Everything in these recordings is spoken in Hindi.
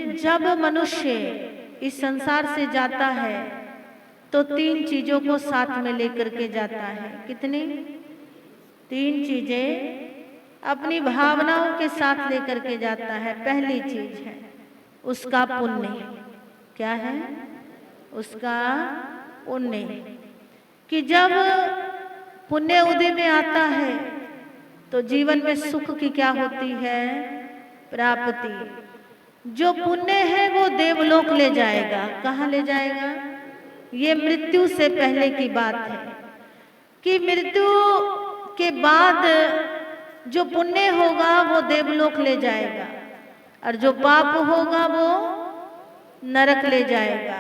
जब मनुष्य इस संसार से जाता है तो तीन चीजों को साथ में लेकर के जाता है। कितनी? तीन चीजें अपनी भावनाओं के साथ लेकर के जाता है। पहली चीज है उसका पुण्य। क्या है? उसका पुण्य। कि जब पुण्य उदय में आता है तो जीवन में सुख की क्या होती है? प्राप्ति। जो पुण्य है वो देवलोक ले जाएगा। कहाँ ले जाएगा? ये मृत्यु से पहले की बात है कि मृत्यु के बाद जो पुण्य होगा वो देवलोक ले जाएगा और जो पाप होगा वो नरक ले जाएगा।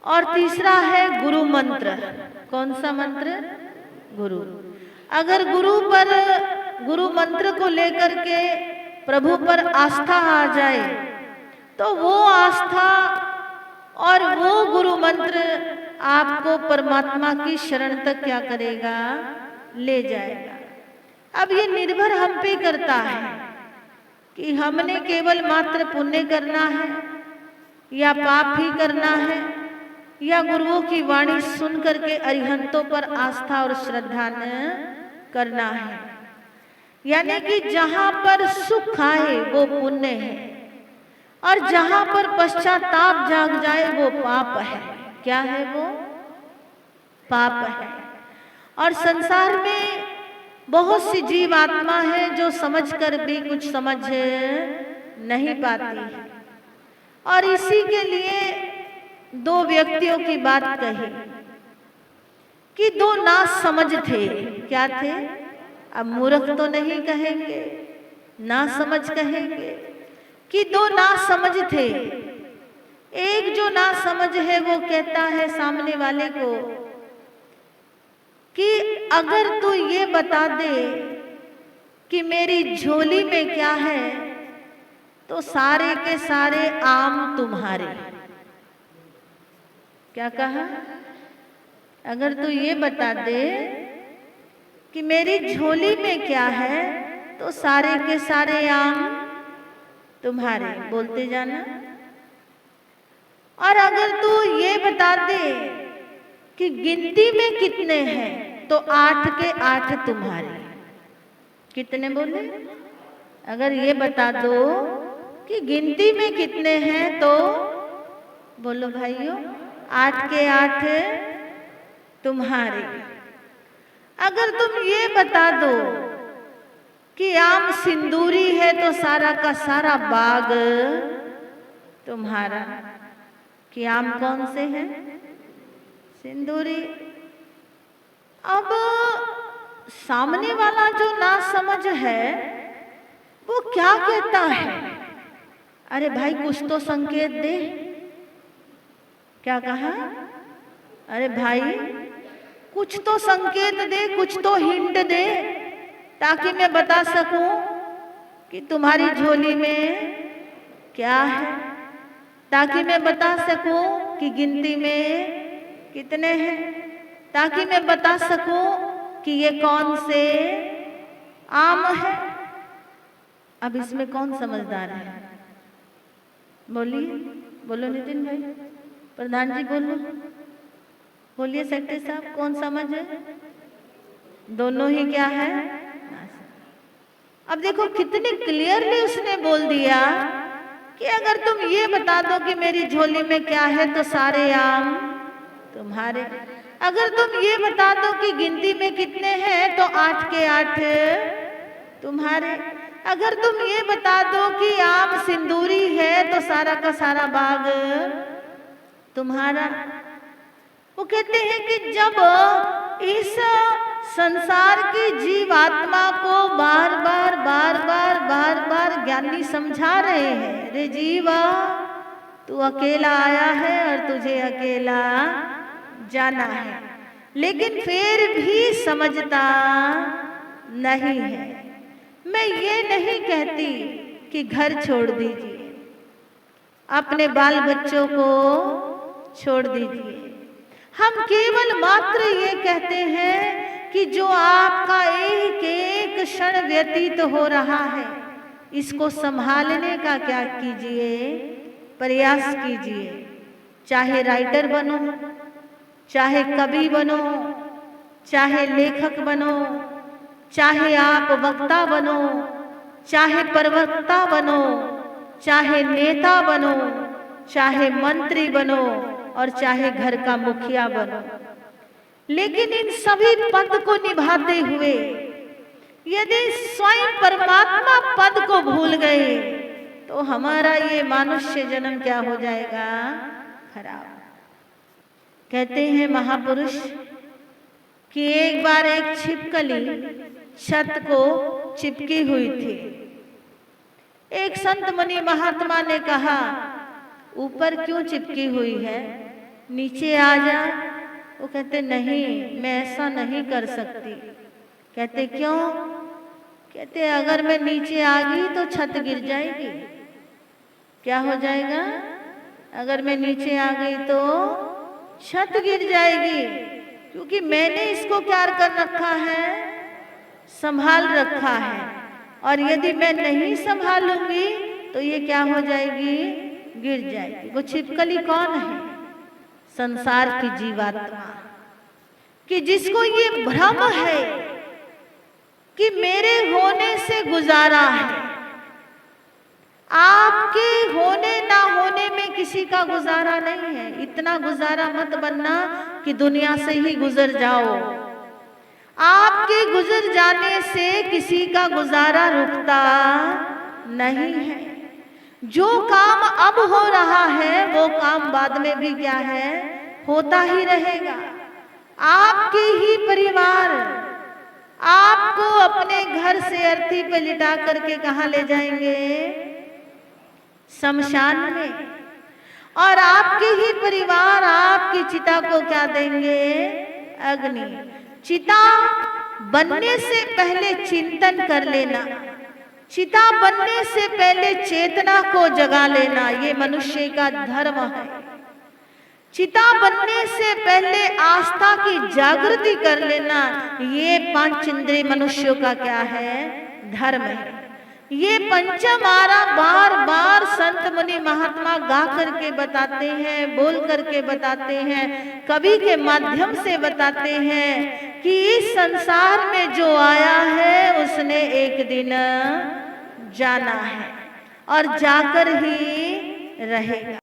और तीसरा है गुरु मंत्र। कौन सा मंत्र? गुरु। अगर गुरु मंत्र को लेकर के प्रभु पर आस्था आ जाए तो वो आस्था और वो गुरु मंत्र आपको परमात्मा की शरण तक क्या करेगा? ले जाएगा। अब ये निर्भर हम पे करता है कि हमने केवल मात्र पुण्य करना है या पाप ही करना है या गुरुओं की वाणी सुन करके अरिहंतों पर आस्था और श्रद्धा न करना है। यानी कि जहां पर सुख आए वो पुण्य है और जहां पर पश्चाताप जाग जाए वो पाप है। क्या है वो? पाप है। और संसार में बहुत सी जीव आत्मा है जो समझकर भी कुछ समझ नहीं पाती है। और इसी के लिए दो व्यक्तियों की बात कही कि दो ना समझ थे। क्या थे? अब मूर्ख तो नहीं कहेंगे, ना समझ कहेंगे कि दो ना समझ थे। एक जो ना समझ है वो कहता है सामने वाले को कि अगर तू ये बता दे कि मेरी झोली में क्या है तो सारे के सारे आम तुम्हारे। क्या कहा? अगर तू ये बता दे कि मेरी झोली में क्या है तो सारे के सारे आम तुम्हारे। बोलते जाना। और अगर तू ये बता दे कि गिनती में कितने हैं तो 8 के 8 तुम्हारे। कितने बोले? अगर ये बता दो कि गिनती में कितने हैं तो बोलो भाइयों 8 के 8 तुम्हारे। अगर तुम ये बता दो कि आम सिंदूरी है तो सारा का सारा बाग तुम्हारा। कि आम कौन से हैं? सिंदूरी। अब सामने वाला जो ना समझ है वो क्या कहता है? अरे भाई कुछ तो संकेत दे। क्या कहा? अरे भाई कुछ तो संकेत दे, कुछ तो हिंट दे ताकि मैं बता सकूं कि तुम्हारी झोली में क्या है, ताकि मैं बता सकूं कि गिनती में कितने हैं, ताकि मैं बता सकूं कि ये कौन से आम है। अब इसमें कौन समझदार है? बोलिए, बोलो नितिन भाई, प्रधान जी बोलो, बोलिए सेक्रेटरी साहब, कौन समझ है? दोनों ही क्या है? अब देखो कितने क्लियरली उसने बोल दिया कि अगर तुम ये बता दो कि मेरी झोली में क्या है तो सारे आम तुम्हारे। अगर तुम ये बता दो कि गिनती में कितने हैं तो 8 के 8 तुम्हारे। अगर तुम ये बता दो कि आम सिंदूरी है तो सारा का सारा बाग तुम्हारा। वो कहते हैं कि जब इस संसार की जीवात्मा को बार बार ज्ञानी समझा रहे हैं, रे जीवा तू अकेला आया है और तुझे अकेला जाना है, लेकिन फिर भी समझता नहीं है। मैं ये नहीं कहती कि घर छोड़ दीजिए, अपने बाल बच्चों को छोड़ दीजिए। हम केवल मात्र ये कहते हैं कि जो आपका एक एक क्षण व्यतीत हो रहा है इसको संभालने का क्या कीजिए, प्रयास कीजिए। चाहे राइटर बनो, चाहे कवि बनो, चाहे लेखक बनो, चाहे आप वक्ता बनो, चाहे प्रवक्ता बनो, चाहे नेता बनो, चाहे मंत्री बनो और चाहे घर का मुखिया बनो, लेकिन इन सभी पद को निभाते हुए यदि स्वयं परमात्मा पद को भूल गए तो हमारा ये मनुष्य जन्म क्या हो जाएगा, खराब। कहते हैं महापुरुष कि एक बार एक छिपकली छत को चिपकी हुई थी। एक संत मुनि महात्मा ने कहा, ऊपर क्यों चिपकी हुई है, नीचे आ जा। वो कहते नहीं, मैं ऐसा नहीं कर सकती। कहते क्यों? कहते अगर मैं नीचे आ गई तो छत गिर जाएगी। क्या हो जाएगा? अगर मैं नीचे आ गई तो छत गिर जाएगी, क्योंकि मैंने इसको क्या कर रखा है, संभाल रखा है। और यदि मैं नहीं संभालूंगी तो ये क्या हो जाएगी, गिर जाएगी। वो छिपकली कौन है? संसार की जीवात्मा, कि जिसको ये भ्रम है कि मेरे होने से गुजारा है। आपके होने ना होने में किसी का गुजारा नहीं है। इतना गुजारा मत बनना कि दुनिया से ही गुजर जाओ। आपके गुजर जाने से किसी का गुजारा रुकता नहीं है। जो काम अब हो रहा है वो काम बाद में भी क्या है, होता ही रहेगा। आपके ही परिवार आपको अपने घर से अर्थी पे लिटा करके कहाँ ले जाएंगे, शमशान में। और आपके ही परिवार आपकी चिता को क्या देंगे, अग्नि। चिता बनने से पहले चिंतन कर लेना, चिता बनने से पहले चेतना को जगा लेना, ये मनुष्य का धर्म है। चिता बनने से पहले आस्था की जागृति कर लेना, ये पांच इंद्रिय मनुष्यों का क्या है, धर्म है। ये पंचम आरा बार बार संत मुनि महात्मा गा करके बताते हैं, बोल करके बताते हैं, कवि के माध्यम से बताते हैं कि इस संसार में जो आया है उसने एक दिन जाना है और जाकर ही रहेगा।